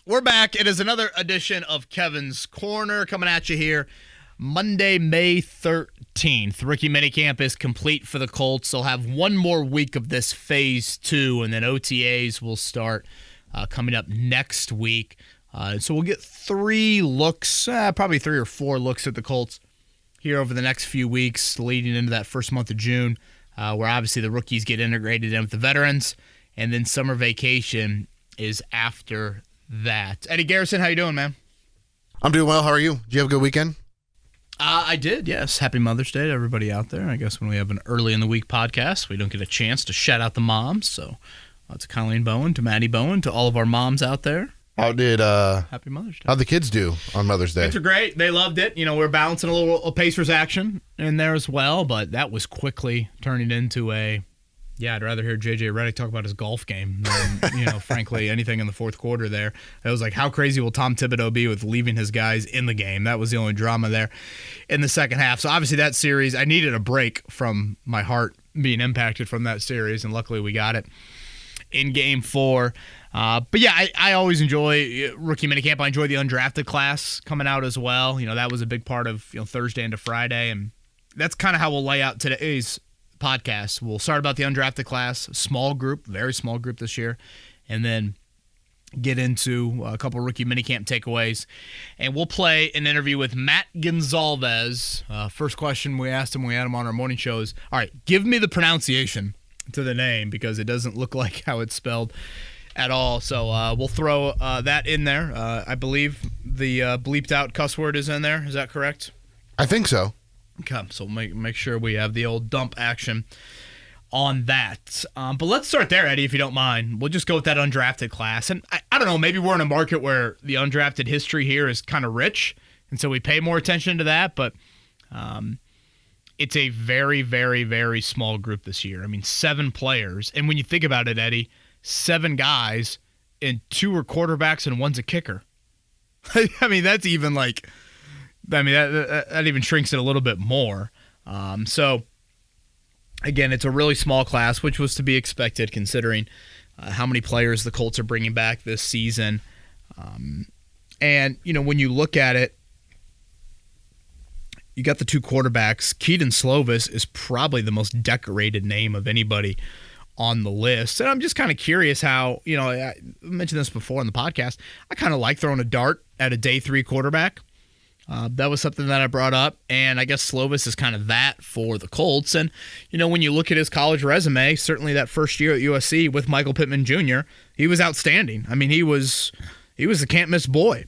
We're back. It is another edition of Kevin's Corner coming at you here Monday, May 13th. Rookie minicamp is complete for the Colts. They'll have one more week of this phase 2, and then OTAs will start coming up next week. So we'll get 3 looks, probably 3 or 4 looks at the Colts here over the next few weeks leading into that first month of June, where obviously the rookies get integrated in with the veterans, and then summer vacation is after that. Eddie Garrison, how you doing, man? I'm doing well. How are you? Did you have a good weekend? I did, yes. Happy Mother's Day to everybody out there. I guess when we have an early in the week podcast, we don't get a chance to shout out the moms. So to Colleen Bowen, to Maddie Bowen, to all of our moms out there. How did Happy Mother's Day. How'd the kids do on Mother's Day? Kids are great. They loved it. You know, we're balancing a little Pacers action in there as well, but that was quickly turning into I'd rather hear J.J. Redick talk about his golf game than, frankly, anything in the fourth quarter there. It was like, how crazy will Tom Thibodeau be with leaving his guys in the game? That was the only drama there in the second half. So, obviously, that series, I needed a break from my heart being impacted from that series, and luckily we got it in Game 4. But, yeah, I always enjoy rookie minicamp. I enjoy the undrafted class coming out as well. You know, that was a big part of Thursday into Friday, and that's kind of how we'll lay out today's podcast. We'll start about the undrafted class, small group, very small group this year, and then get into a couple rookie minicamp takeaways. And we'll play an interview with Matt Goncalves. First question we asked him when we had him on our morning show is, all right, give me the pronunciation to the name because it doesn't look like how it's spelled at all. So we'll throw that in there. I believe the bleeped out cuss word is in there. Is that correct? I think so. Okay, so make sure we have the old dump action on that. But let's start there, Eddie, if you don't mind. We'll just go with that undrafted class. And I don't know, maybe we're in a market where the undrafted history here is kind of rich, and so we pay more attention to that. But it's a very, very, very small group this year. I mean, 7 players. And when you think about it, Eddie, 7 guys, and 2 are quarterbacks and 1's a kicker. I mean, that's even like... that even shrinks it a little bit more. So, again, it's a really small class, which was to be expected considering how many players the Colts are bringing back this season. And, when you look at it, you got the 2 quarterbacks. Kedon Slovis is probably the most decorated name of anybody on the list. And I'm just kind of curious how, I mentioned this before on the podcast, I kind of like throwing a dart at a day 3 quarterback. That was something that I brought up, and I guess Slovis is kind of that for the Colts. And, when you look at his college resume, certainly that first year at USC with Michael Pittman Jr., he was outstanding. I mean, he was the can't-miss boy.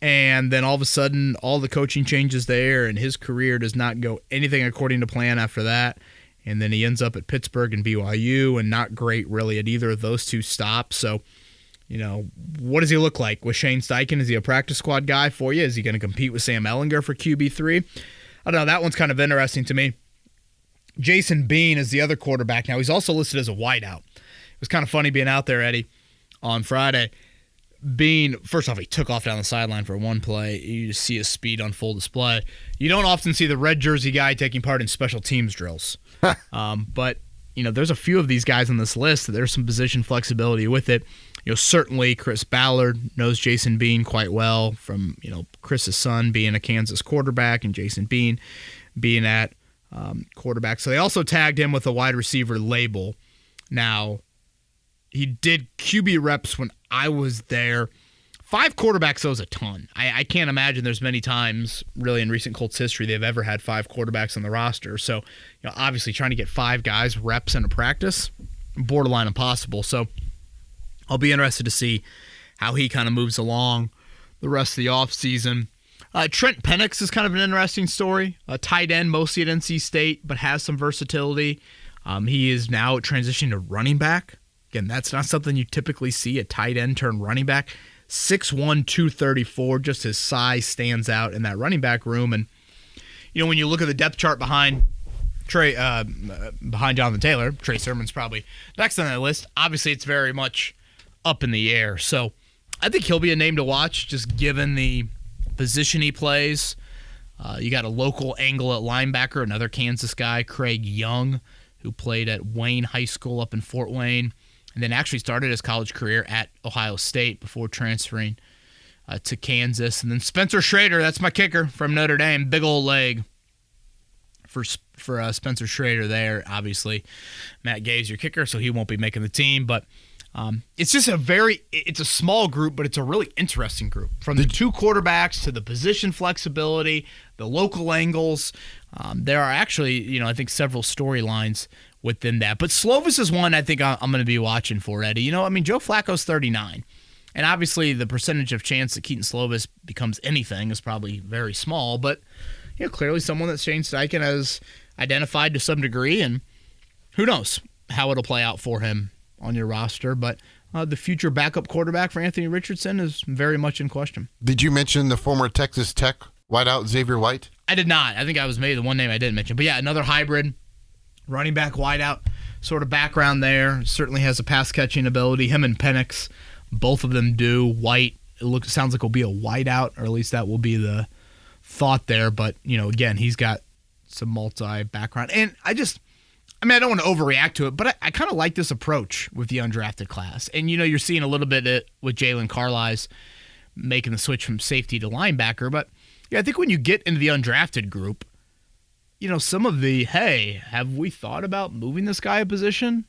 And then all of a sudden, all the coaching changes there, and his career does not go anything according to plan after that. And then he ends up at Pittsburgh and BYU, and not great really at either of those 2 stops. So, what does he look like with Shane Steichen? Is he a practice squad guy for you? Is he going to compete with Sam Ehlinger for QB3? I don't know. That one's kind of interesting to me. Jason Bean is the other quarterback. Now, he's also listed as a wideout. It was kind of funny being out there, Eddie, on Friday. Bean, first off, he took off down the sideline for one play. You just see his speed on full display. You don't often see the red jersey guy taking part in special teams drills. But, there's a few of these guys on this list. There's some position flexibility with it. Certainly Chris Ballard knows Jason Bean quite well from, Chris's son being a Kansas quarterback and Jason Bean being at quarterback. So they also tagged him with a wide receiver label. Now, he did QB reps when I was there. 5 quarterbacks, though, is a ton. I can't imagine there's many times, really, in recent Colts history they've ever had 5 quarterbacks on the roster. So, obviously trying to get 5 guys reps in a practice, borderline impossible. So, I'll be interested to see how he kind of moves along the rest of the offseason. Trent Penix is kind of an interesting story. A tight end, mostly at NC State, but has some versatility. He is now transitioning to running back. Again, that's not something you typically see, a tight end turn running back. 6'1", 234, just his size stands out in that running back room. And, when you look at the depth chart behind Jonathan Taylor, Trey Sermon's probably next on that list. Obviously, it's very much up in the air. So I think he'll be a name to watch just given the position he plays. You got a local angle at linebacker, another Kansas guy, Craig Young, who played at Wayne High School up in Fort Wayne and then actually started his college career at Ohio State before transferring to Kansas. And then Spencer Schrader, that's my kicker from Notre Dame. Big old leg for Spencer Schrader there. Obviously, Matt Gay's your kicker, so he won't be making the team. But it's just it's a small group, but it's a really interesting group. From the two quarterbacks to the position flexibility, the local angles. There are actually, I think several storylines within that. But Slovis is one I think I'm going to be watching for, Eddie. Joe Flacco's 39. And obviously the percentage of chance that Keaton Slovis becomes anything is probably very small. But, clearly someone that Shane Steichen has identified to some degree. And who knows how it'll play out for him on your roster. But the future backup quarterback for Anthony Richardson is very much in question. Did you mention the former Texas Tech wideout Xavier White? I did not. I think I was maybe the one name I didn't mention. But yeah, another hybrid running back wideout sort of background there. Certainly has a pass catching ability. Him and Penix, both of them do. White, sounds like will be a wideout, or at least that will be the thought there. But, again, he's got some multi background. And I don't want to overreact to it, but I kind of like this approach with the undrafted class. And, you're seeing a little bit with Jalen Carlisle making the switch from safety to linebacker. But, I think when you get into the undrafted group, some of hey, have we thought about moving this guy a position?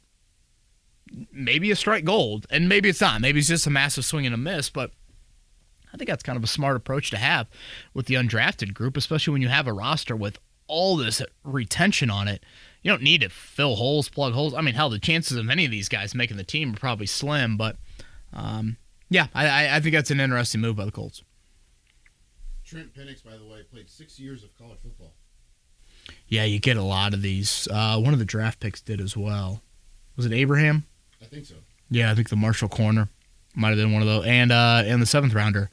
Maybe a strike gold, and maybe it's not. Maybe it's just a massive swing and a miss, but I think that's kind of a smart approach to have with the undrafted group, especially when you have a roster with all this retention on it. You don't need to fill holes, plug holes. I mean, hell, the chances of any of these guys making the team are probably slim, but I think that's an interesting move by the Colts. Trent Penix, by the way, played 6 years of college football. Yeah, you get a lot of these. One of the draft picks did as well. Was it Abraham? I think so. Yeah, I think the Marshall corner might have been one of those. And the seventh rounder,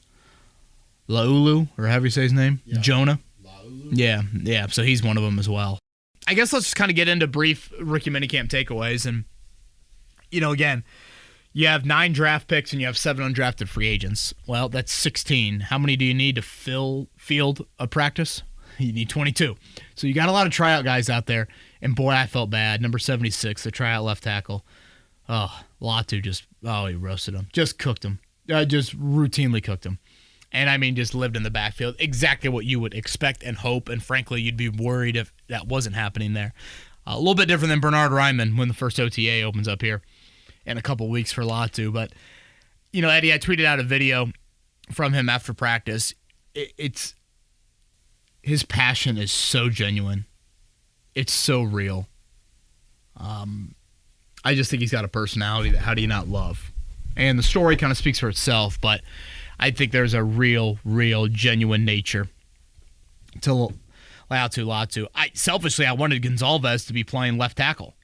Laulu, or however you say his name, yeah. Jonah. Laulu? Yeah. So he's one of them as well. I guess let's just kind of get into brief rookie minicamp takeaways. And, again, you have 9 draft picks and you have 7 undrafted free agents. Well, that's 16. How many do you need to field a practice? You need 22. So you got a lot of tryout guys out there. And, boy, I felt bad. Number 76, the tryout left tackle. Oh, Latu he roasted him. Just cooked him. Just routinely cooked him. And, just lived in the backfield. Exactly what you would expect and hope. And, frankly, you'd be worried if that wasn't happening there. A little bit different than Bernard Ryman when the first OTA opens up here in a couple weeks for Latu. But, Eddie, I tweeted out a video from him after practice. His passion is so genuine. It's so real. I just think he's got a personality that how do you not love? And the story kind of speaks for itself, but I think there's a real, genuine nature to Latu. Selfishly, I wanted Goncalves to be playing left tackle.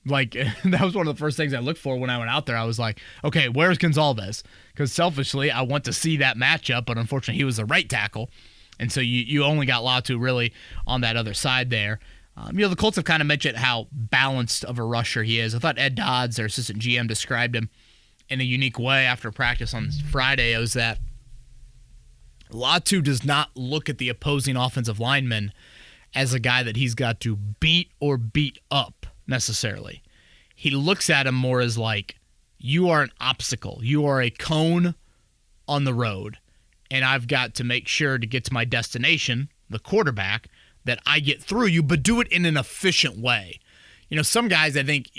Like, that was one of the first things I looked for when I went out there. I was like, okay, where's Goncalves? Because selfishly, I want to see that matchup, but unfortunately, he was the right tackle. And so you only got Latu really on that other side there. The Colts have kind of mentioned how balanced of a rusher he is. I thought Ed Dodds, their assistant GM, described him in a unique way after practice on Friday. It was that Latu does not look at the opposing offensive lineman as a guy that he's got to beat or beat up necessarily. He looks at him more as like, you are an obstacle. You are a cone on the road. And I've got to make sure to get to my destination, the quarterback, that I get through you, but do it in an efficient way. Some guys, I think,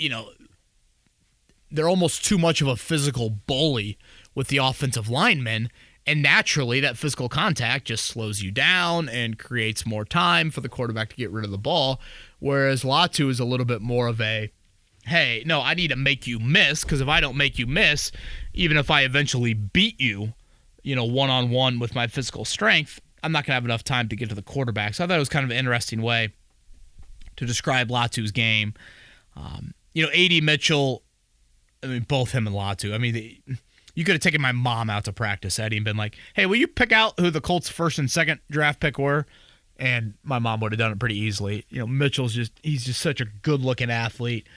they're almost too much of a physical bully with the offensive linemen, and naturally that physical contact just slows you down and creates more time for the quarterback to get rid of the ball, whereas Latu is a little bit more of a, hey, no, I need to make you miss, because if I don't make you miss, even if I eventually beat you, one-on-one with my physical strength, I'm not going to have enough time to get to the quarterback. So I thought it was kind of an interesting way to describe Latu's game. A.D. Mitchell, both him and Latu. You could have taken my mom out to practice, Eddie, and been like, hey, will you pick out who the Colts' first and second draft pick were? And my mom would have done it pretty easily. Mitchell's he's just such a good-looking athlete.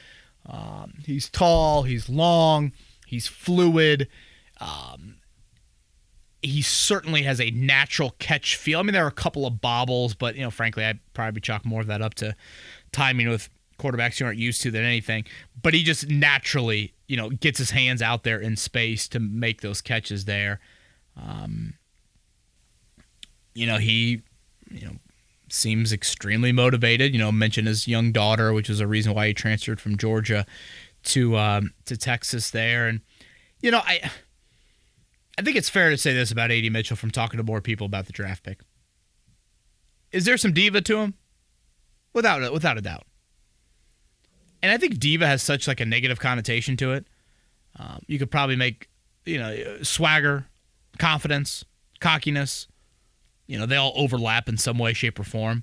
He's tall, he's long, he's fluid. He certainly has a natural catch feel. There are a couple of bobbles, but, frankly, I'd probably chalk more of that up to timing with quarterbacks you aren't used to than anything. But he just naturally, gets his hands out there in space to make those catches there. He seems extremely motivated. Mentioned his young daughter, which is a reason why he transferred from Georgia to Texas there. And I think it's fair to say this about A.D. Mitchell from talking to more people about the draft pick. Is there some diva to him? Without a doubt. And I think diva has such like a negative connotation to it. You could probably make, swagger, confidence, cockiness, they all overlap in some way, shape, or form.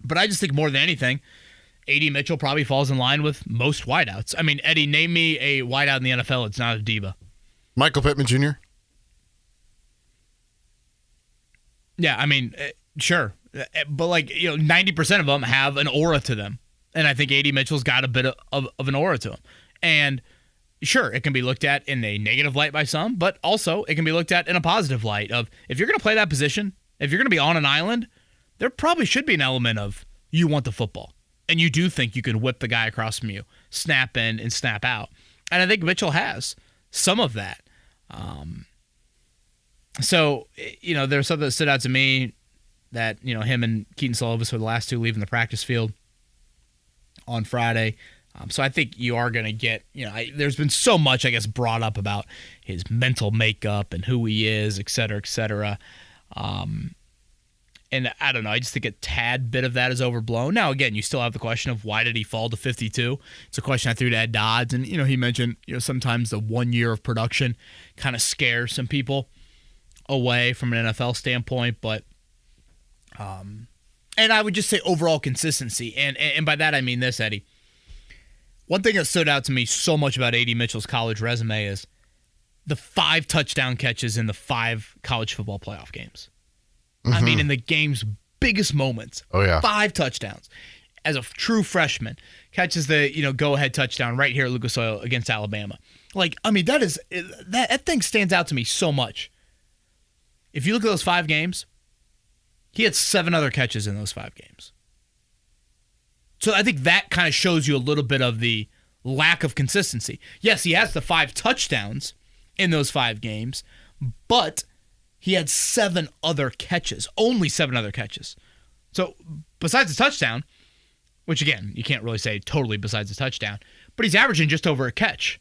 But I just think more than anything, A.D. Mitchell probably falls in line with most wideouts. I mean, Eddie, name me a wideout in the NFL that's not a diva. Michael Pittman Jr.? Yeah, I mean, sure. But 90% of them have an aura to them. And I think A.D. Mitchell's got a bit of an aura to him. And sure, it can be looked at in a negative light by some, but also it can be looked at in a positive light of if you're going to play that position, if you're going to be on an island, there probably should be an element of you want the football. And you do think you can whip the guy across from you, snap in and snap out. And I think Mitchell has some of that. So, there's something that stood out to me that, him and Keaton Slovis were the last two leaving the practice field on Friday. So I think you are going to get, there's been so much, I guess, brought up about his mental makeup and who he is, et cetera, et cetera. And I don't know, I just think a tad bit of that is overblown. Now, again, you still have the question of why did he fall to 52? It's a question I threw to Ed Dodds. And, he mentioned, sometimes the 1 year of production kind of scares some people away from an NFL standpoint. But, and I would just say overall consistency. And by that I mean this, Eddie. One thing that stood out to me so much about A.D. Mitchell's college resume is the 5 touchdown catches in the 5 college football playoff games. Mm-hmm. I mean, in the game's biggest moments. Oh, yeah. 5 touchdowns. As a true freshman, catches the, go-ahead touchdown right here at Lucas Oil against Alabama. That thing stands out to me so much. If you look at those 5 games, he had 7 other catches in those 5 games. So I think that kind of shows you a little bit of the lack of consistency. Yes, he has the 5 touchdowns in those 5 games, but he had 7 other catches, only 7 other catches. So besides the touchdown, which again, you can't really say totally besides the touchdown, but he's averaging just over a catch.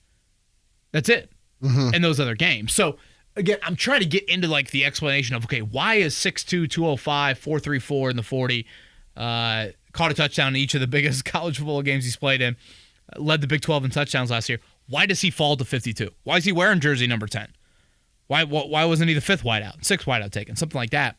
That's it in those other games. So again, I'm trying to get into the explanation of, okay, why is 6'2", 205, 4.34 in the 40, caught a touchdown in each of the biggest college football games he's played in, led the Big 12 in touchdowns last year. Why does he fall to 52? Why is he wearing jersey number 10? Why wasn't he the 5th wideout, 6th wideout taken, something like that?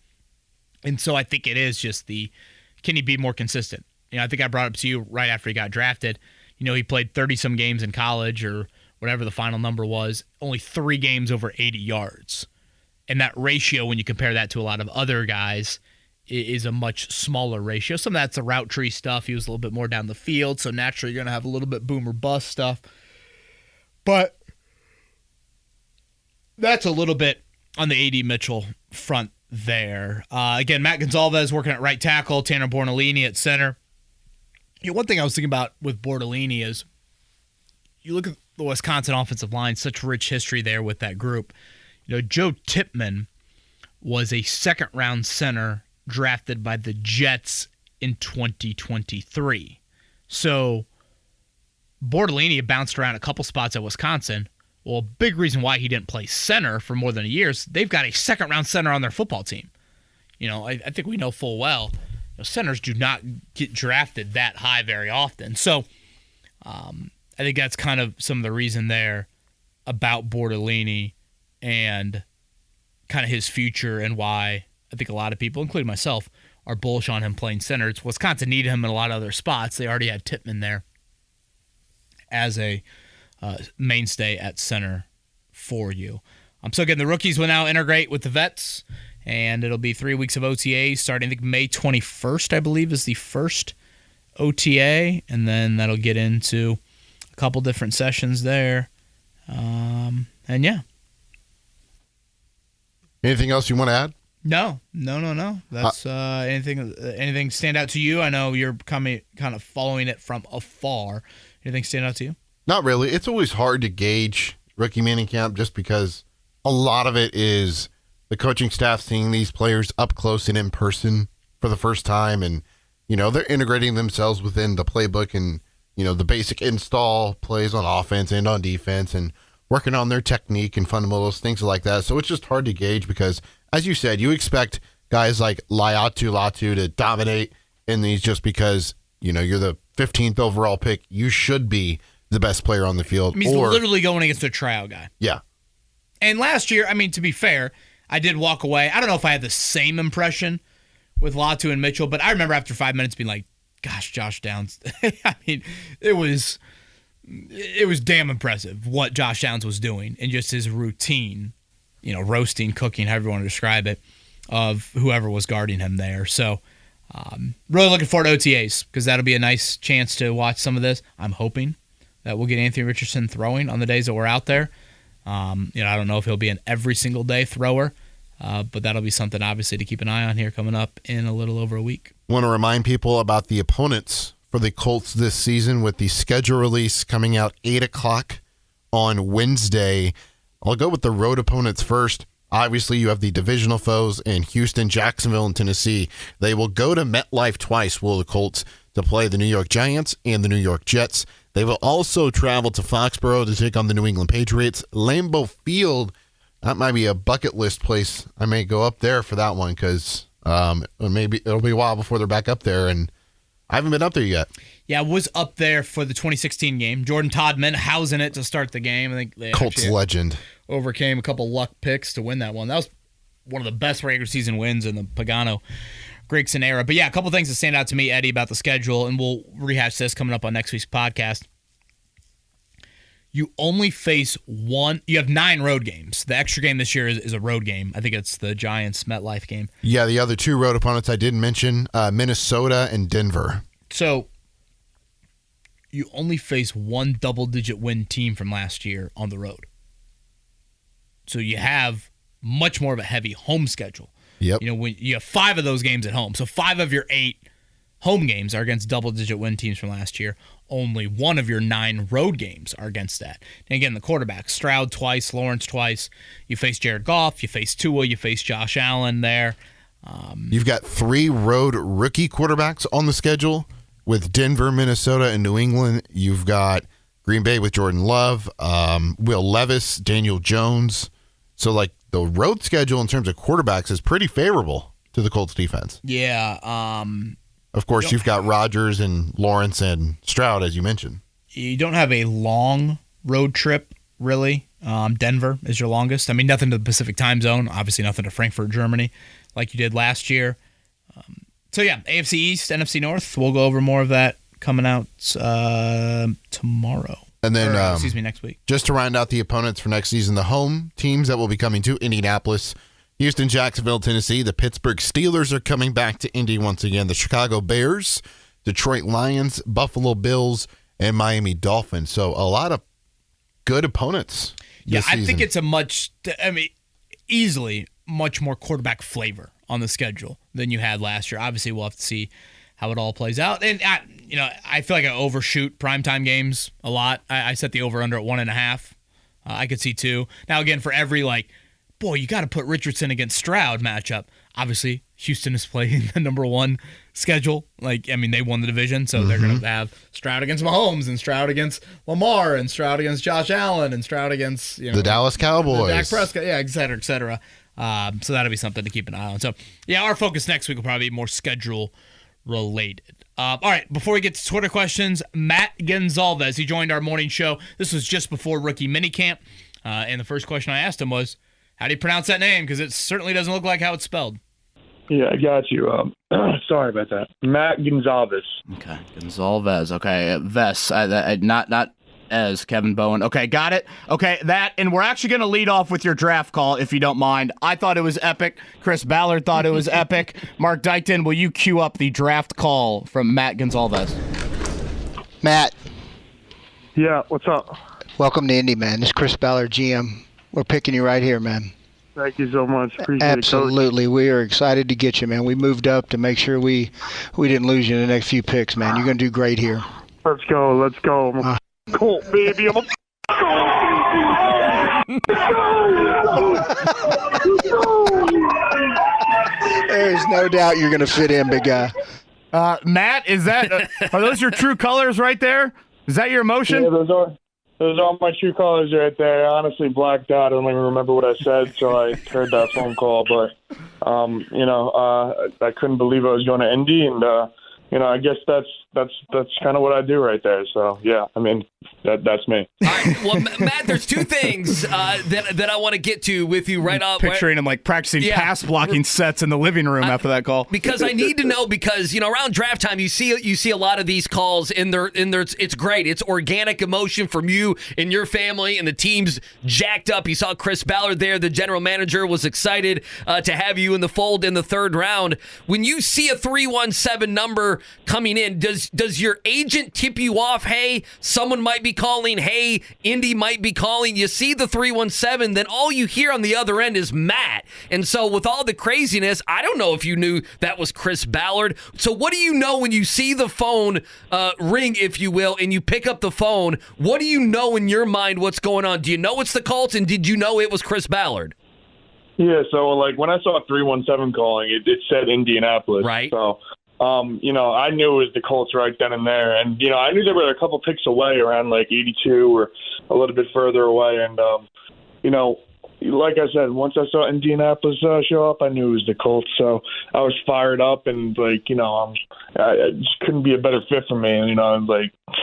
And so I think it is just can he be more consistent? I think I brought up to you right after he got drafted. He played 30-some games in college or whatever the final number was, only 3 games over 80 yards. And that ratio, when you compare that to a lot of other guys, is a much smaller ratio. Some of that's the route tree stuff. He was a little bit more down the field, so naturally you're going to have a little bit boom or bust stuff. But that's a little bit on the A.D. Mitchell front there. Again, Matt Goncalves working at right tackle, Tanner Bornolini at center. One thing I was thinking about with Bortolini is you look at the Wisconsin offensive line, such rich history there with that group. Joe Tippmann was a second-round center drafted by the Jets in 2023. So Bortolini had bounced around a couple spots at Wisconsin. Well, a big reason why he didn't play center for more than a year is they've got a second-round center on their football team. I think we know full well centers do not get drafted that high very often. So I think that's kind of some of the reason there about Bortolini and kind of his future and why I think a lot of people, including myself, are bullish on him playing center. It's Wisconsin needed him in a lot of other spots. They already had Tippmann there as a mainstay at center for you. So again, the rookies will now integrate with the vets, and it'll be 3 weeks of OTA starting, I think, May 21st, I believe, is the first OTA, and then that'll get into a couple different sessions there. And yeah. Anything else you want to add? No. That's anything stand out to you? I know you're kind of following it from afar. Anything stand out to you? Not really. It's always hard to gauge rookie minicamp just because a lot of it is the coaching staff seeing these players up close and in person for the first time, and they're integrating themselves within the playbook and the basic install plays on offense and on defense, and working on their technique and fundamentals, things like that. So it's just hard to gauge because, as you said, you expect guys like Latu to dominate in these just because you're the 15th overall pick. You should be the best player on the field. I mean, he's literally going against a tryout guy. Yeah. And last year, I mean, to be fair, I did walk away. I don't know if I had the same impression with Latu and Mitchell, but I remember after 5 minutes being like, gosh, Josh Downs. I mean, it was damn impressive what Josh Downs was doing and just his routine, roasting, cooking, however you want to describe it, of whoever was guarding him there. So really looking forward to OTAs because that'll be a nice chance to watch some of this. I'm hoping that we'll get Anthony Richardson throwing on the days that we're out there. I don't know if he'll be an every single day thrower, but that'll be something obviously to keep an eye on here coming up in a little over a week. Want to remind people about the opponents for the Colts this season with the schedule release coming out 8 o'clock on Wednesday. I'll go with the road opponents first. Obviously, you have the divisional foes in Houston, Jacksonville, and Tennessee. They will go to MetLife twice, will the Colts, to play the New York Giants and the New York Jets. They will also travel to Foxborough to take on the New England Patriots. Lambeau Field, that might be a bucket list place. I may go up there for that one because maybe it'll be a while before they're back up there, and I haven't been up there yet. Yeah, I was up there for the 2016 game. Jordan Todman housing it to start the game. I think they Colts legend. Overcame a couple luck picks to win that one. That was one of the best regular season wins in the Pagano-Gregson era. But yeah, a couple things that stand out to me, Eddie, about the schedule, and we'll rehash this coming up on next week's podcast. You only face one. You have 9 road games. The extra game this year is a road game. I think it's the Giants MetLife game. Yeah, the other 2 road opponents I didn't mention, Minnesota and Denver. So you only face one double-digit win team from last year on the road. So you have much more of a heavy home schedule. Yep. When you have 5 of those games at home. So 5 of your 8 home games are against double-digit win teams from last year. Only 1 of your 9 road games are against that. And again, the quarterbacks, Stroud twice, Lawrence twice. You face Jared Goff, you face Tua, you face Josh Allen there. You've got 3 road rookie quarterbacks on the schedule with Denver, Minnesota, and New England. You've got Green Bay with Jordan Love, Will Levis, Daniel Jones. So, the road schedule in terms of quarterbacks is pretty favorable to the Colts defense. Yeah. Of course, you've got Rodgers and Lawrence and Stroud, as you mentioned. You don't have a long road trip, really. Denver is your longest. I mean, nothing to the Pacific time zone. Obviously, nothing to Frankfurt, Germany, like you did last year. So, yeah, AFC East, NFC North. We'll go over more of that coming out tomorrow. And then, next week. Just to round out the opponents for next season, the home teams that will be coming to Indianapolis, Houston, Jacksonville, Tennessee. The Pittsburgh Steelers are coming back to Indy once again. The Chicago Bears, Detroit Lions, Buffalo Bills, and Miami Dolphins. So a lot of good opponents this season. I think it's easily much more quarterback flavor on the schedule than you had last year. Obviously, we'll have to see how it all plays out. And, I feel like I overshoot primetime games a lot. I set the over-under at 1.5. I could see 2. Now, again, for every, boy, you got to put Richardson against Stroud matchup. Obviously, Houston is playing the number 1 schedule. They won the division, so they're going to have Stroud against Mahomes and Stroud against Lamar and Stroud against Josh Allen and Stroud against, the Dallas Cowboys. Dak Prescott, yeah, et cetera, et cetera. So that'll be something to keep an eye on. So, yeah, our focus next week will probably be more schedule-related. All right, before we get to Twitter questions, Matt Goncalves, he joined our morning show. This was just before rookie minicamp, and the first question I asked him was, how do you pronounce that name? Because it certainly doesn't look like how it's spelled. Yeah, I got you. Sorry about that. Matt Goncalves. Okay, Goncalves. Okay, Ves. Not as Kevin Bowen. Okay, got it. Okay, and we're actually going to lead off with your draft call, if you don't mind. I thought it was epic. Chris Ballard thought it was epic. Mark Dykton, will you cue up the draft call from Matt Goncalves? Matt. Yeah, what's up? Welcome to Indy, man. This is Chris Ballard, GM. We're picking you right here, man. Thank you so much. Appreciate Absolutely. it, we are excited to get you, man. We moved up to make sure we didn't lose you in the next few picks, man. You're going to do great here. Let's go. I'm a Colt, baby. I'm a Colt, baby. There's no doubt you're going to fit in, big guy. Matt, is that are those your true colors right there? Is that your emotion? Yeah, those are my true colors right there. I honestly blacked out. I don't even remember what I said, so I heard that phone call. But, I couldn't believe I was going to Indy, and, I guess that's kind of what I do right there. So, yeah, I mean, that's me. All right, well, Matt, there's two things that I want to get to with you right off. Picturing him like practicing pass blocking sets in the living room after that call. Because I need to know, because around draft time you see a lot of these calls and it's great. It's organic emotion from you and your family, and the team's jacked up. You saw Chris Ballard there, the general manager, was excited to have you in the fold in the third round. When you see a 317 number coming in, does your agent tip you off? Hey, someone might be calling. Hey, Indy might be calling. You see the 317, then all you hear on the other end is Matt. And so with all the craziness, I don't know if you knew that was Chris Ballard. So what do you know when you see the phone ring, if you will, and you pick up the phone? What do you know in your mind what's going on? Do you know it's the Colts, and did you know it was Chris Ballard? Yeah, so, like, when I saw 317 calling, it said Indianapolis. Right. So, I knew it was the Colts right then and there. And, I knew they were a couple picks away, around, like, 82 or a little bit further away. And, like I said, once I saw Indianapolis show up, I knew it was the Colts. So I was fired up, and, like, I just couldn't be a better fit for me. And, like, as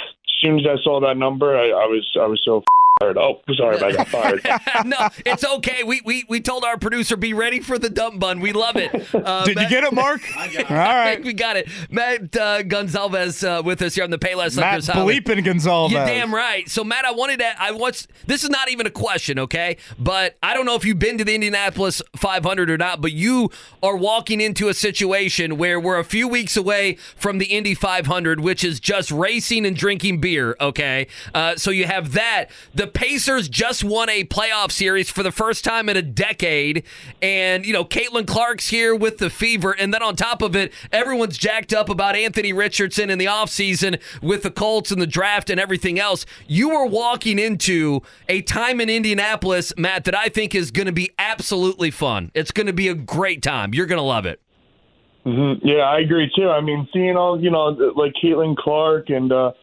soon as I saw that number, I was so fired. Oh, sorry if I got fired. No, it's okay. We told our producer, be ready for the dump bun. We love it. Did you get it, Mark? I got it. All right. We got it. Matt Goncalves with us here on the Payless Matt Liquors Hotline. bleeping Gonzalez. You're damn right. So, Matt, this is not even a question, okay? But I don't know if you've been to the Indianapolis 500 or not, but you are walking into a situation where we're a few weeks away from the Indy 500, which is just racing and drinking beer, okay? So you have that. The Pacers just won a playoff series for the first time in a decade, and Caitlin Clark's here with the fever, and then on top of it, everyone's jacked up about Anthony Richardson in the offseason with the Colts and the draft and everything else. You are walking into a time in Indianapolis, Matt, that I think is going to be absolutely fun. It's going to be a great time. You're going to love it. Mm-hmm. Yeah, I agree too. I mean, seeing all like Caitlin Clark and the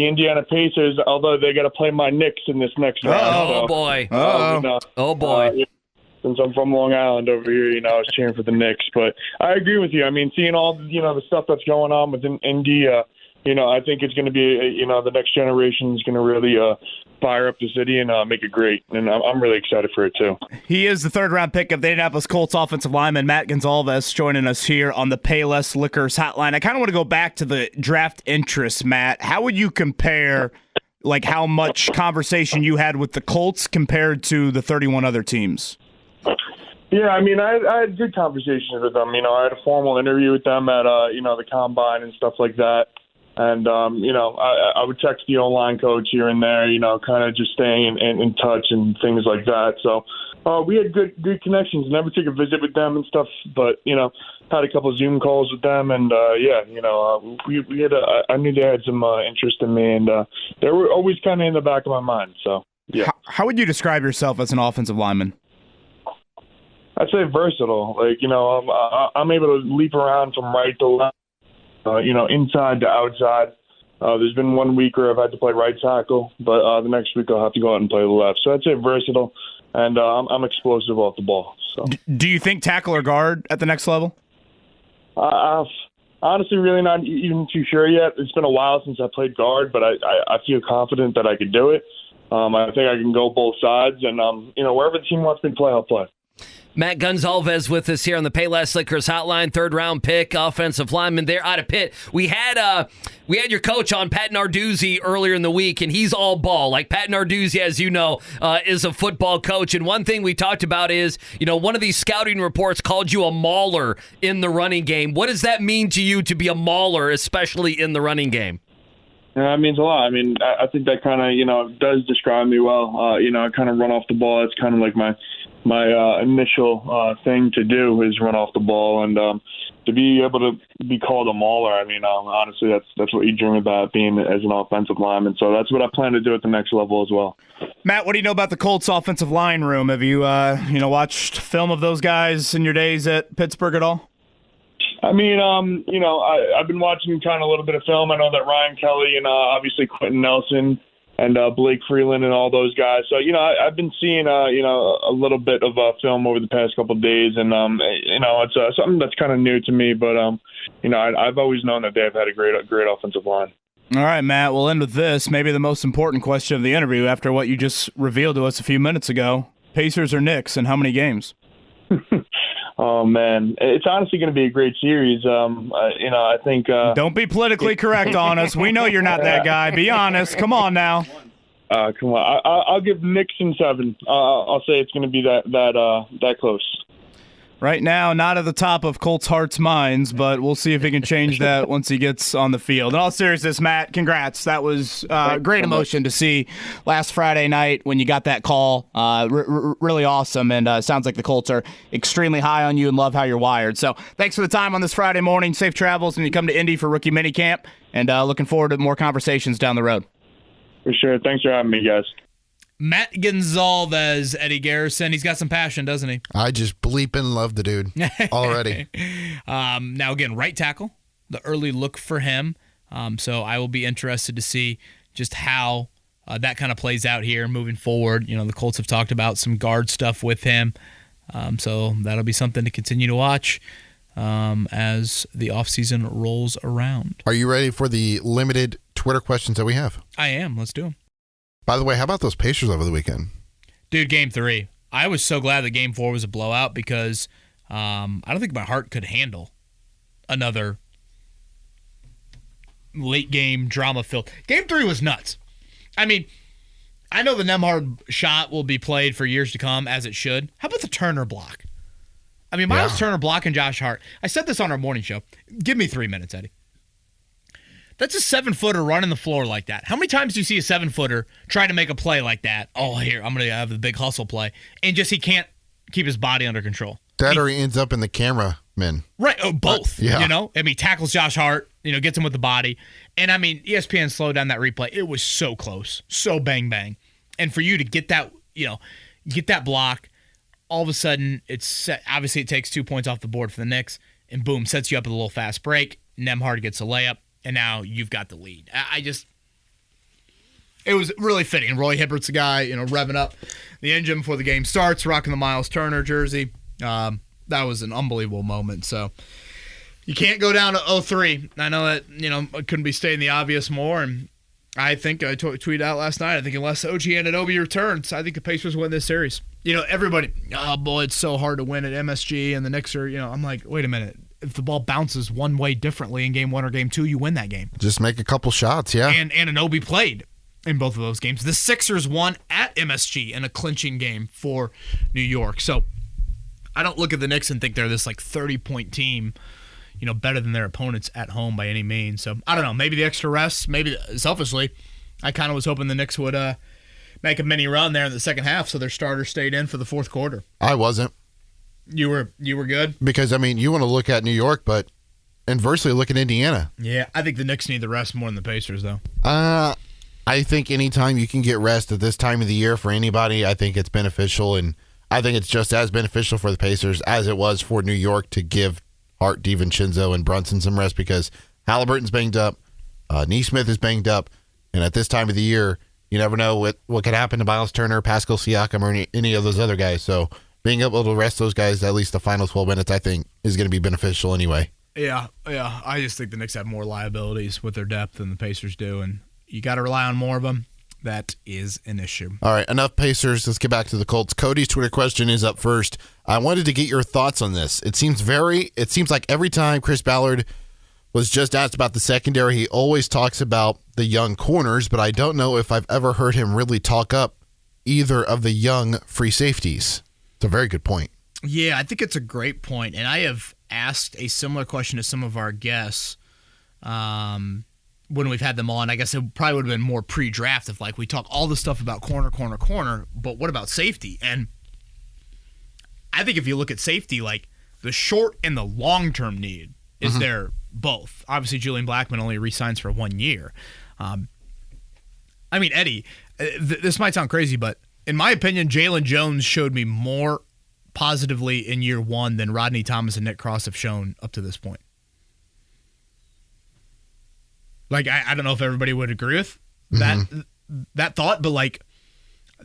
Indiana Pacers, although they got to play my Knicks in this next round. Oh boy! Oh boy! Since I'm from Long Island over here, I was cheering for the Knicks. But I agree with you. I mean, seeing all the stuff that's going on within Indy, I think it's going to be the next generation is going to really fire up the city and make it great. And I'm really excited for it too. He is the third-round pick of the Indianapolis Colts offensive lineman, Matt Goncalves, joining us here on the Payless Liquors Hotline. I kind of want to go back to the draft interest, Matt. How would you compare, like, how much conversation you had with the Colts compared to the 31 other teams? Yeah, I mean, I had good conversations with them. I had a formal interview with them at the combine and stuff like that. And, I would text the O-line coach here and there, kind of just staying in touch and things like that. So we had good connections. Never took a visit with them and stuff, but, had a couple of Zoom calls with them. And, we had I knew they had some interest in me, and they were always kind of in the back of my mind. So, yeah. How would you describe yourself as an offensive lineman? I'd say versatile. Like, I'm able to leap around from right to left. Inside to outside. There's been 1 week where I've had to play right tackle, but the next week I'll have to go out and play the left. So I'd say versatile, and I'm explosive off the ball. So, do you think tackle or guard at the next level? I've honestly really not even too sure yet. It's been a while since I played guard, but I feel confident that I could do it. I think I can go both sides, and wherever the team wants me to play, I'll play. Matt Goncalves with us here on the Payless Liquors Hotline, third-round pick, offensive lineman there out of Pitt. We had your coach on, Pat Narduzzi, earlier in the week, and he's all ball. Like, Pat Narduzzi, as you know, is a football coach, and one thing we talked about is, one of these scouting reports called you a mauler in the running game. What does that mean to you to be a mauler, especially in the running game? Yeah, it means a lot. I mean, I think that kind of, does describe me well. I kind of run off the ball. It's kind of like my my initial thing to do is run off the ball, and to be able to be called a mauler, I mean, honestly, that's what you dream about being as an offensive lineman. So that's what I plan to do at the next level as well. Matt, what do you know about the Colts offensive line room? Have you watched film of those guys in your days at Pittsburgh at all? I mean, I've been watching kind of a little bit of film. I know that Ryan Kelly and obviously Quentin Nelson and Blake Freeland and all those guys. So, I've been seeing, a little bit of film over the past couple of days. And, it's something that's kind of new to me. But, I've always known that they've had a great offensive line. All right, Matt, we'll end with this. Maybe the most important question of the interview after what you just revealed to us a few minutes ago. Pacers or Knicks, and how many games? Oh, man. It's honestly going to be a great series. I think... Don't be politically correct on us. We know you're not that guy. Be honest. Come on now. Come on. I'll give Knicks in 7. I'll say it's going to be that close. Right now, not at the top of Colts' hearts' minds, but we'll see if he can change that once he gets on the field. In all seriousness, Matt, congrats. That was great emotion to see last Friday night when you got that call. Really awesome, and sounds like the Colts are extremely high on you and love how you're wired. So thanks for the time on this Friday morning. Safe travels when you come to Indy for rookie minicamp, and looking forward to more conversations down the road. For sure. Thanks for having me, guys. Matt Goncalves, Eddie Garrison. He's got some passion, doesn't he? I just bleeping love the dude already. Now, again, right tackle, the early look for him. So I will be interested to see just how that kind of plays out here moving forward. The Colts have talked about some guard stuff with him. So that'll be something to continue to watch as the offseason rolls around. Are you ready for the limited Twitter questions that we have? I am. Let's do them. By the way, how about those Pacers over the weekend? Dude, Game 3. I was so glad that Game 4 was a blowout because I don't think my heart could handle another late-game drama-filled. Game 3 was nuts. I mean, I know the Nembhard shot will be played for years to come, as it should. How about the Turner block? I mean, Miles Turner blocking Josh Hart. I said this on our morning show. Give me 3 minutes, Eddie. That's a 7-footer running the floor like that. How many times do you see a 7-footer try to make a play like that? Oh, here, I'm going to have the big hustle play. And just he can't keep his body under control. That or he ends up in the cameraman. Right. Oh, both. Yeah. I mean, tackles Josh Hart, gets him with the body. And, I mean, ESPN slowed down that replay. It was so close. So bang, bang. And for you to get that, get that block, all of a sudden, it's set. Obviously, it takes 2 points off the board for the Knicks. And, boom, sets you up with a little fast break. Nembhard gets a layup. And now you've got the lead. It was really fitting. Roy Hibbert's the guy, revving up the engine before the game starts, rocking the Miles Turner jersey. That was an unbelievable moment. So you can't go down to 0-3. I know that, I couldn't be stating the obvious more. And I think I tweeted out last night, I think unless OG Anunoby returns, I think the Pacers win this series. Everybody, oh boy, it's so hard to win at MSG and the Knicks are, I'm like, wait a minute. If the ball bounces one way differently in Game 1 or Game 2, you win that game. Just make a couple shots, yeah. And Anunoby played in both of those games. The Sixers won at MSG in a clinching game for New York. So I don't look at the Knicks and think they're this 30-point team, better than their opponents at home by any means. So I don't know. Maybe the extra rest, maybe selfishly, I kind of was hoping the Knicks would make a mini run there in the second half so their starter stayed in for the fourth quarter. I wasn't. You were good? Because, you want to look at New York, but inversely look at Indiana. Yeah, I think the Knicks need the rest more than the Pacers, though. I think anytime you can get rest at this time of the year for anybody, I think it's beneficial, and I think it's just as beneficial for the Pacers as it was for New York to give Hart, DiVincenzo, and Brunson some rest because Halliburton's banged up, Nesmith is banged up, and at this time of the year, you never know what could happen to Miles Turner, Pascal Siakam, or any of those other guys, so being able to rest those guys at least the final 12 minutes, I think, is going to be beneficial anyway. Yeah. I just think the Knicks have more liabilities with their depth than the Pacers do, and you got to rely on more of them. That is an issue. All right, enough Pacers. Let's get back to the Colts. Cody's Twitter question is up first. I wanted to get your thoughts on this. It seems like every time Chris Ballard was just asked about the secondary, he always talks about the young corners, but I don't know if I've ever heard him really talk up either of the young free safeties. It's a very good point. Yeah, I think it's a great point. And I have asked a similar question to some of our guests when we've had them on. I guess it probably would have been more pre-draft if we talk all the stuff about corner, but what about safety? And I think if you look at safety, like the short and the long-term need is there both. Obviously, Julian Blackmon only re-signs for 1 year. I mean, Eddie, this might sound crazy, but in my opinion, Jalen Jones showed me more positively in year one than Rodney Thomas and Nick Cross have shown up to this point. Like, I don't know if everybody would agree with that thought, but like,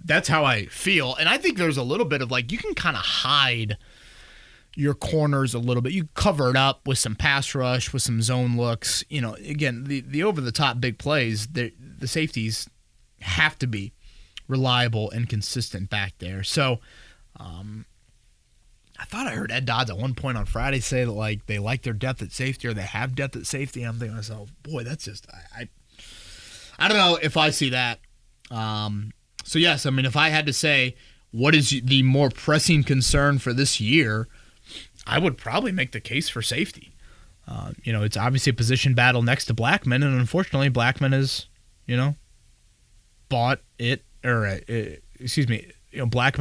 that's how I feel. And I think there's a little bit of like, you can kind of hide your corners a little bit. You cover it up with some pass rush, with some zone looks. You know, again, the over-the-top big plays, the safeties have to be reliable and consistent back there. So I thought I heard Ed Dodds at one point on Friday say that like they like their depth at safety or they have depth at safety. I'm thinking to myself, boy, that's just I don't know if I see that. So yes, I mean, if I had to say what is the more pressing concern for this year, I would probably make the case for safety. You know, it's obviously a position battle next to Blackmon, and unfortunately, Blackmon has, you know, Blackmon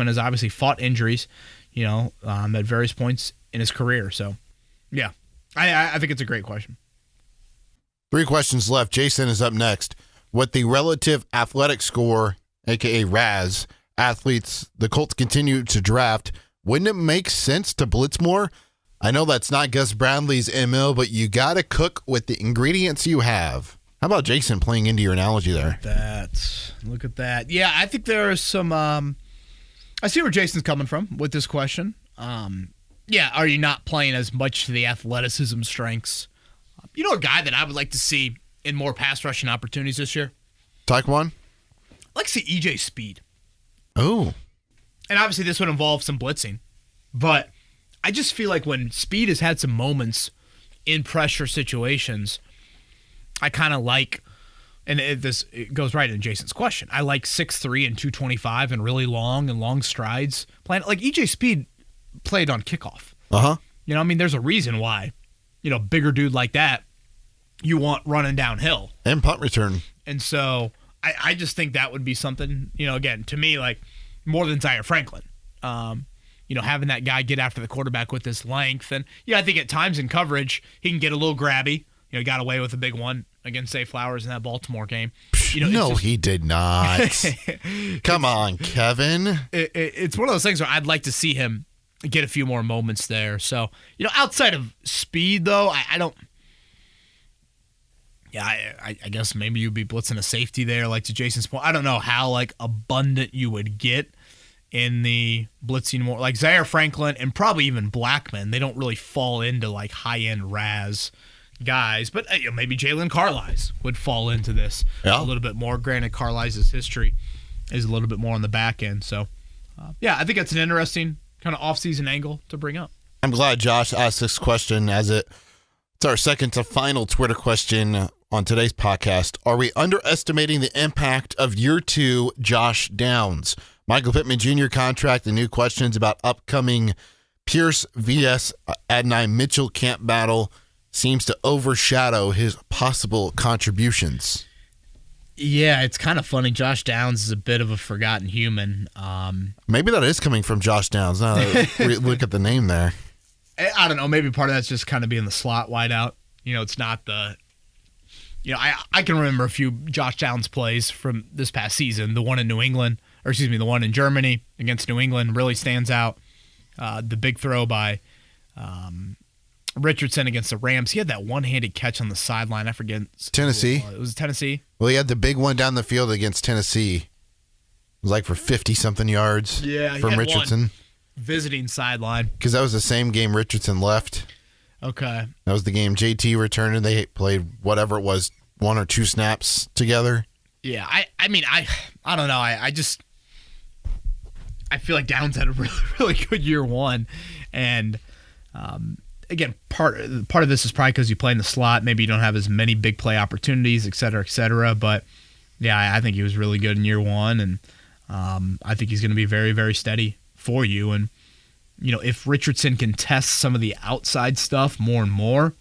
has obviously fought injuries, you know, at various points in his career. So, yeah, I think it's a great question. 3 questions left. Jason is up next. With the relative athletic score, a.k.a. RAS, athletes the Colts continue to draft, wouldn't it make sense to blitz more? I know that's not Gus Bradley's MO, but you got to cook with the ingredients you have. How about Jason playing into your analogy there? Look at that. Yeah, I think there is some I see where Jason's coming from with this question. Yeah, are you not playing as much to the athleticism strengths? You know a guy that I would like to see in more pass rushing opportunities this year? Taekwondo? I'd like to see EJ Speed. Oh. And obviously this would involve some blitzing. But I just feel like when Speed has had some moments in pressure situations, I kind of like, and it goes right in Jason's question, I like 6'3" and 225 and really long strides. Playing like EJ Speed played on kickoff. You know, I mean, there's a reason why, you know, bigger dude like that, you want running downhill. And punt return. And so I just think that would be something, you know, again, to me, like more than Zaire Franklin. You know, having that guy get after the quarterback with his length. And, yeah, I think at times in coverage, he can get a little grabby. You know, he got away with a big one against Zay Flowers in that Baltimore game. You know, no, he did not. Come on, Kevin. It's one of those things where I'd like to see him get a few more moments there. So, you know, outside of speed, though, I don't. Yeah, I guess maybe you'd be blitzing a safety there, like to Jason's point. I don't know how, like, abundant you would get in the blitzing more. Like Zaire Franklin and probably even Blackmon, they don't really fall into, like, high-end RAS guys. But you know, maybe Jalen Carlisle would fall into this a little bit more. Granted, Carlisle's history is a little bit more on the back end. So, yeah, I think that's an interesting kind of off-season angle to bring up. I'm glad Josh asked this question as it's our second to final Twitter question on today's podcast. Are we underestimating the impact of year 2 Josh Downs? Michael Pittman Jr. contract and new questions about upcoming Pierce vs. Adonai Mitchell camp battle seems to overshadow his possible contributions. Yeah, it's kind of funny. Josh Downs is a bit of a forgotten human. Maybe that is coming from Josh Downs. Now that look at the name there. I don't know. Maybe part of that's just kind of being the slot wideout. You know, it's not the... You know, I can remember a few Josh Downs plays from this past season. The one in New England, or excuse me, the one in Germany against New England really stands out. The big throw by Richardson against the Rams. He had that one-handed catch on the sideline. I forget. Tennessee. It was Tennessee. Well, he had the big one down the field against Tennessee. It was like for 50-something yards from Richardson. One visiting sideline. Because that was the same game Richardson left. Okay. That was the game JT returned, and they played whatever it was, 1 or 2 snaps together. Yeah, I mean, I don't know. I just I feel like Downs had a really, really good year 1. And, again, part of this is probably because you play in the slot. Maybe you don't have as many big play opportunities, et cetera, et cetera. But, yeah, I think he was really good in year 1. And I think he's going to be very, very steady for you. And, you know, if Richardson can test some of the outside stuff more and more,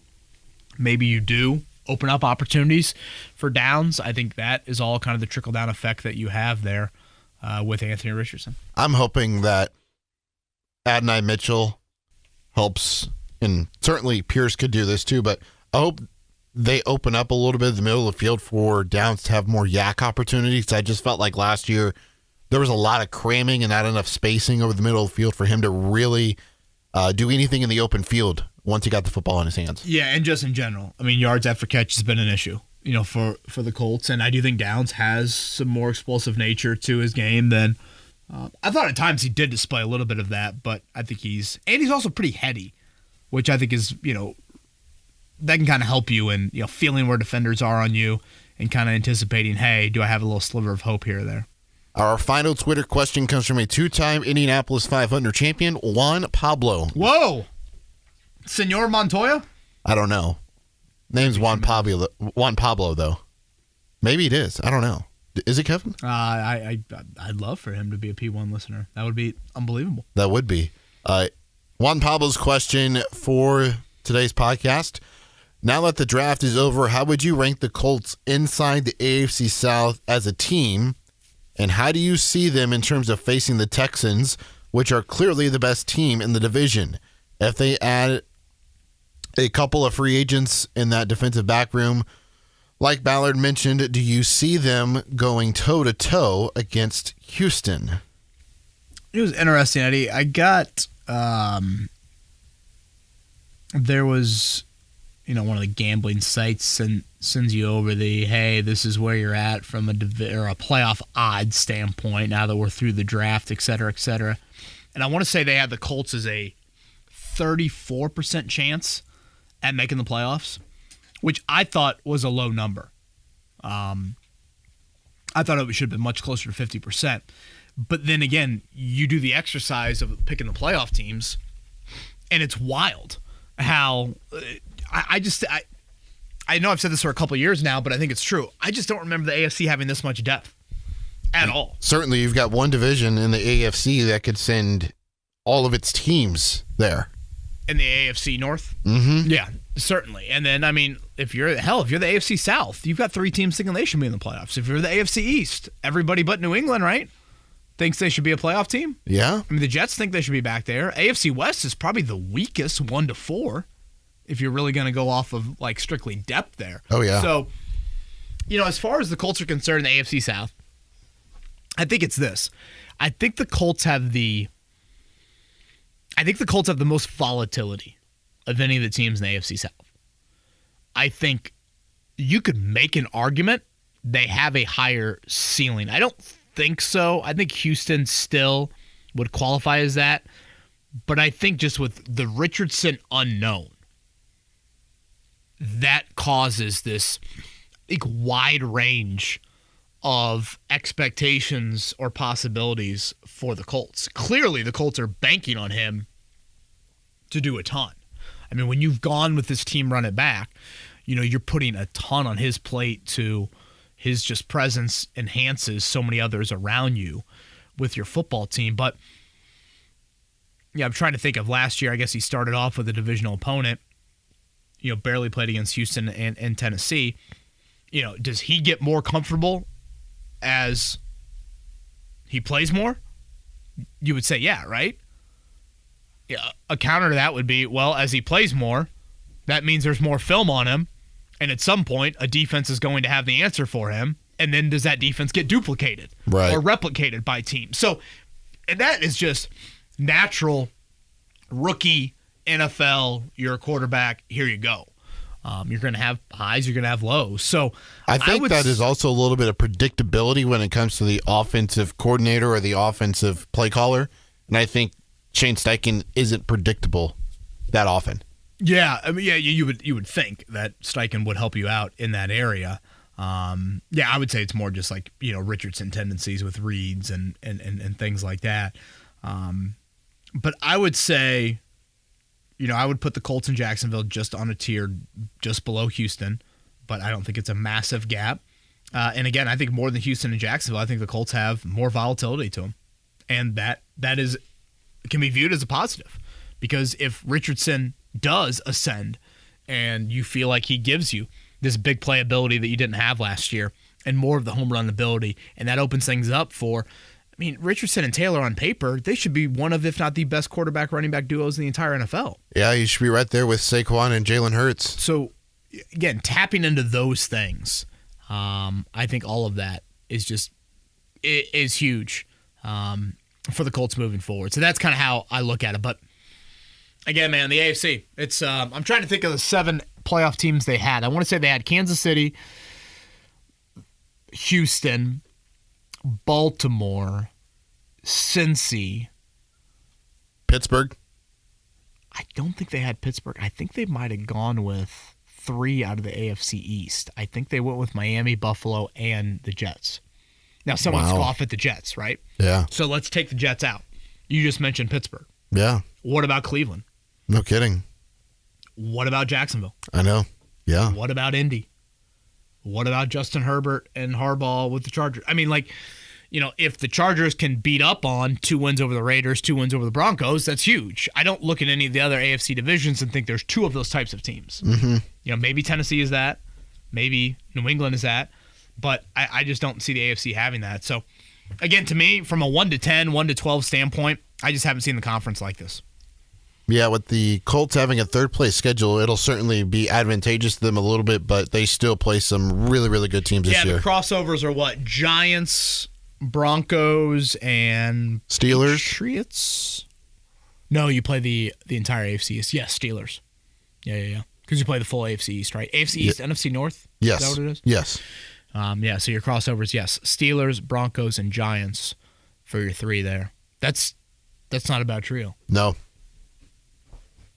maybe you do open up opportunities for Downs. I think that is all kind of the trickle-down effect that you have there with Anthony Richardson. I'm hoping that Adonai Mitchell helps, and certainly Pierce could do this too, but I hope they open up a little bit in the middle of the field for Downs to have more yak opportunities. I just felt like last year there was a lot of cramming and not enough spacing over the middle of the field for him to really do anything in the open field once he got the football in his hands. Yeah, and just in general. I mean, yards after catch has been an issue, for the Colts, and I do think Downs has some more explosive nature to his game than I thought at times he did display a little bit of that, but I think he's also pretty heady, which I think is, that can kind of help you in, feeling where defenders are on you and kind of anticipating, hey, do I have a little sliver of hope here or there? Our final Twitter question comes from a two-time Indianapolis 500 champion, Juan Pablo. Whoa! Senor Montoya? I don't know. Name's Juan Pablo, though. Maybe it is. I don't know. Is it, Kevin? I'd love for him to be a P1 listener. That would be unbelievable. That would be. Juan Pablo's question for today's podcast. Now that the draft is over, how would you rank the Colts inside the AFC South as a team? And how do you see them in terms of facing the Texans, which are clearly the best team in the division? If they add a couple of free agents in that defensive back room, like Ballard mentioned, do you see them going toe-to-toe against Houston? It was interesting, Eddie. I got there was one of the gambling sites sends you over the, hey, this is where you're at from a playoff odds standpoint now that we're through the draft, et cetera, et cetera. And I want to say they had the Colts as a 34% chance at making the playoffs, which I thought was a low number. I thought it should have been much closer to 50%. But then again, you do the exercise of picking the playoff teams, and it's wild how I know I've said this for a couple of years now, but I think it's true. I just don't remember the AFC having this much depth at all. Certainly, you've got one division in the AFC that could send all of its teams there. In the AFC North? Mm-hmm. Yeah, certainly. And then, I mean, if you're the AFC South, you've got three teams thinking they should be in the playoffs. If you're the AFC East, everybody but New England, right, thinks they should be a playoff team. Yeah. I mean, the Jets think they should be back there. AFC West is probably the weakest 1-4 if you're really going to go off of, like, strictly depth there. Oh, yeah. So, as far as the Colts are concerned in the AFC South, I think it's this. I think the Colts have the most volatility of any of the teams in the AFC South. I think you could make an argument they have a higher ceiling. I don't think so. I think Houston still would qualify as that. But I think just with the Richardson unknown, that causes this wide range of expectations or possibilities for the Colts. Clearly, the Colts are banking on him to do a ton. I mean, when you've gone with this team run it back, you're putting a ton on his plate to his just presence enhances so many others around you with your football team. But, yeah, I'm trying to think of last year. I guess he started off with a divisional opponent, barely played against Houston and Tennessee. Does he get more comfortable as he plays more? You would say, yeah, right? Yeah, a counter to that would be, well, as he plays more, that means there's more film on him, and at some point, a defense is going to have the answer for him, and then does that defense get duplicated or replicated by teams? So, and that is just natural rookie NFL, you're a quarterback, here you go. You're going to have highs, you're going to have lows. So I think that is also a little bit of predictability when it comes to the offensive coordinator or the offensive play caller. And I think Shane Steichen isn't predictable that often. Yeah, I mean, yeah, you would think that Steichen would help you out in that area. Yeah, I would say it's more just like Richardson tendencies with reads and things like that. But I would say, I would put the Colts and Jacksonville just on a tier just below Houston, but I don't think it's a massive gap. And again, I think more than Houston and Jacksonville, I think the Colts have more volatility to them, and that can be viewed as a positive, because if Richardson does ascend and you feel like he gives you this big playability that you didn't have last year and more of the home run ability, and that opens things up for mean, Richardson and Taylor on paper, they should be one of, if not the best quarterback running back duos in the entire NFL. Yeah, you should be right there with Saquon and Jalen Hurts. So, again, tapping into those things, I think all of that is huge for the Colts moving forward. So that's kind of how I look at it. But again, man, the AFC, it's I'm trying to think of the 7 playoff teams they had. I want to say they had Kansas City, Houston, Baltimore, Cincy. Pittsburgh. I don't think they had Pittsburgh. I think they might have gone with 3 out of the AFC East. I think they went with Miami, Buffalo, and the Jets. Now, someone scoff at the Jets, right? Yeah. So let's take the Jets out. You just mentioned Pittsburgh. Yeah. What about Cleveland? No kidding. What about Jacksonville? I know. Yeah. What about Indy? What about Justin Herbert and Harbaugh with the Chargers? I mean, if the Chargers can beat up on 2 wins over the Raiders, 2 wins over the Broncos, that's huge. I don't look at any of the other AFC divisions and think there's 2 of those types of teams. Mm-hmm. Maybe Tennessee is that. Maybe New England is that. But I just don't see the AFC having that. So, again, to me, from a 1 to 10, 1 to 12 standpoint, I just haven't seen the conference like this. Yeah, with the Colts having a third-place schedule, it'll certainly be advantageous to them a little bit, but they still play some really, really good teams this year. Yeah, the crossovers are what? Giants, Broncos, and Steelers? Patriots? No, you play the entire AFC East. Yes, Steelers. Yeah. Because you play the full AFC East, right? AFC East, NFC North? Yes. Is that what it is? Yes. So your crossovers, yes. Steelers, Broncos, and Giants for your 3 there. That's not a bad trio. No.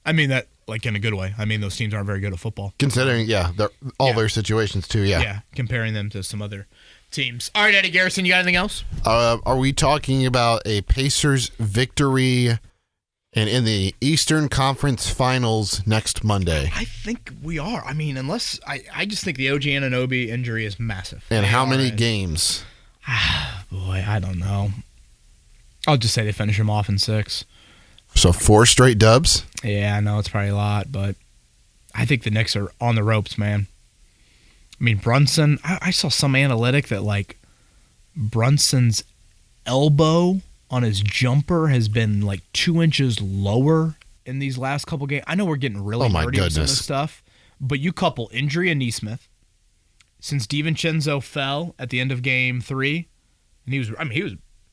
I mean that in a good way. I mean those teams aren't very good at football. Considering, their situations too, yeah. Yeah, comparing them to some other teams. All right, Eddie Garrison, you got anything else? Are we talking about a Pacers victory and in the Eastern Conference Finals next Monday? I think we are. I mean, unless I just think the OG Anunoby injury is massive. And how many games? Boy, I don't know. I'll just say they finish him off in 6. So 4 straight dubs? Yeah, I know it's probably a lot, but I think the Knicks are on the ropes, man. I mean, Brunson, I saw some analytic that, Brunson's elbow on his jumper has been, 2 inches lower in these last couple games. I know we're getting really nerdy with some of this stuff, but you couple injury and Neesmith. Since DiVincenzo fell at the end of game 3, and he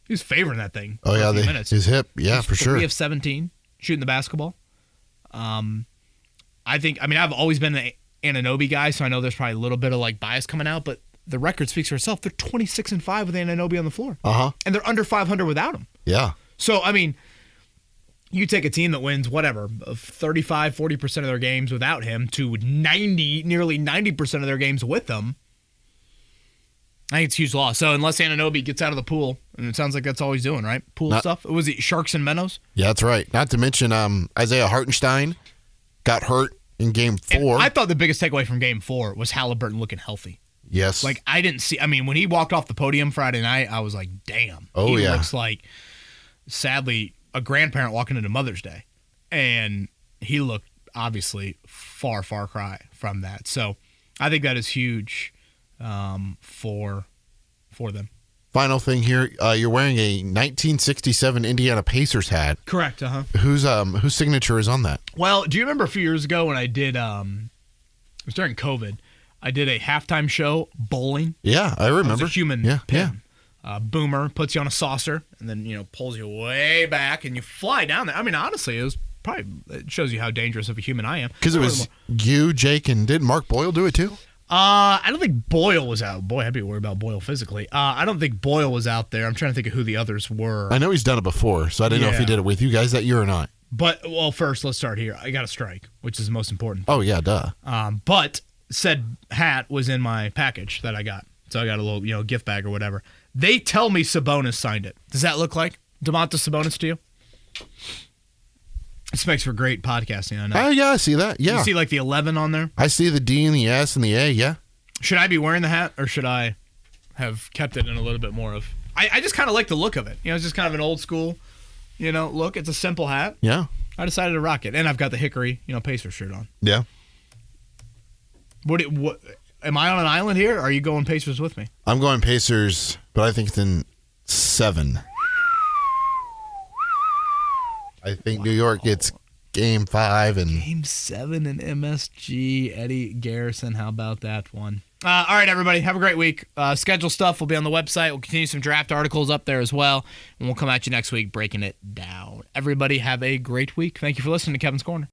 was favoring that thing. Oh, yeah, his hip. Yeah, for sure. 3 of 17 shooting the basketball. I've always been an Anunoby guy, so I know there's probably a little bit of bias coming out, but the record speaks for itself. They're 26-5 with Anunoby on the floor. And they're under 500 without him. Yeah. So, you take a team that wins, 35, 40% of their games without him to nearly 90% of their games with them. I think it's a huge loss. So unless Anunoby gets out of the pool, and it sounds like that's all he's doing, right? Stuff. Was it Sharks and Minnows? Yeah, that's right. Not to mention Isaiah Hartenstein got hurt in Game 4. And I thought the biggest takeaway from Game 4 was Halliburton looking healthy. Yes. I didn't see. When he walked off the podium Friday night, I was like, damn. Oh, he looks like, sadly, a grandparent walking into Mother's Day. And he looked, obviously, far cry from that. So I think that is huge for them. Final thing here, you're wearing a 1967 Indiana Pacers hat. Correct. Whose signature is on that? Well, do you remember a few years ago when I did? It was during COVID. I did a halftime show bowling. Yeah, I remember. It was a human pin. Yeah. Boomer puts you on a saucer and then pulls you way back and you fly down there. Honestly, it shows you how dangerous of a human I am. Because it was you, Jake, and did Mark Boyle do it too? I don't think Boyle was out. Boy, I'd be worried about Boyle physically. I don't think Boyle was out there. I'm trying to think of who the others were. I know he's done it before, so I didn't know if he did it with you guys that year or not. But, first, let's start here. I got a strike, which is the most important. Oh, yeah, duh. But said hat was in my package that I got. So I got a little, gift bag or whatever. They tell me Sabonis signed it. Does that look like Domantas Sabonis to you? This makes for great podcasting, I know. Oh, yeah, I see that. Yeah. You see the 11 on there? I see the D and the S and the A, yeah. Should I be wearing the hat or should I have kept it in a little bit more of... I just kind of like the look of it. It's just kind of an old school, look. It's a simple hat. Yeah. I decided to rock it. And I've got the Hickory, Pacers shirt on. Yeah. What? Am I on an island here or are you going Pacers with me? I'm going Pacers, but I think it's in 7. I think New York gets Game 5 and Game 7 in MSG. Eddie Garrison, how about that one? All right, everybody, have a great week. Schedule stuff will be on the website. We'll continue some draft articles up there as well, and we'll come at you next week breaking it down. Everybody have a great week. Thank you for listening to Kevin's Corner.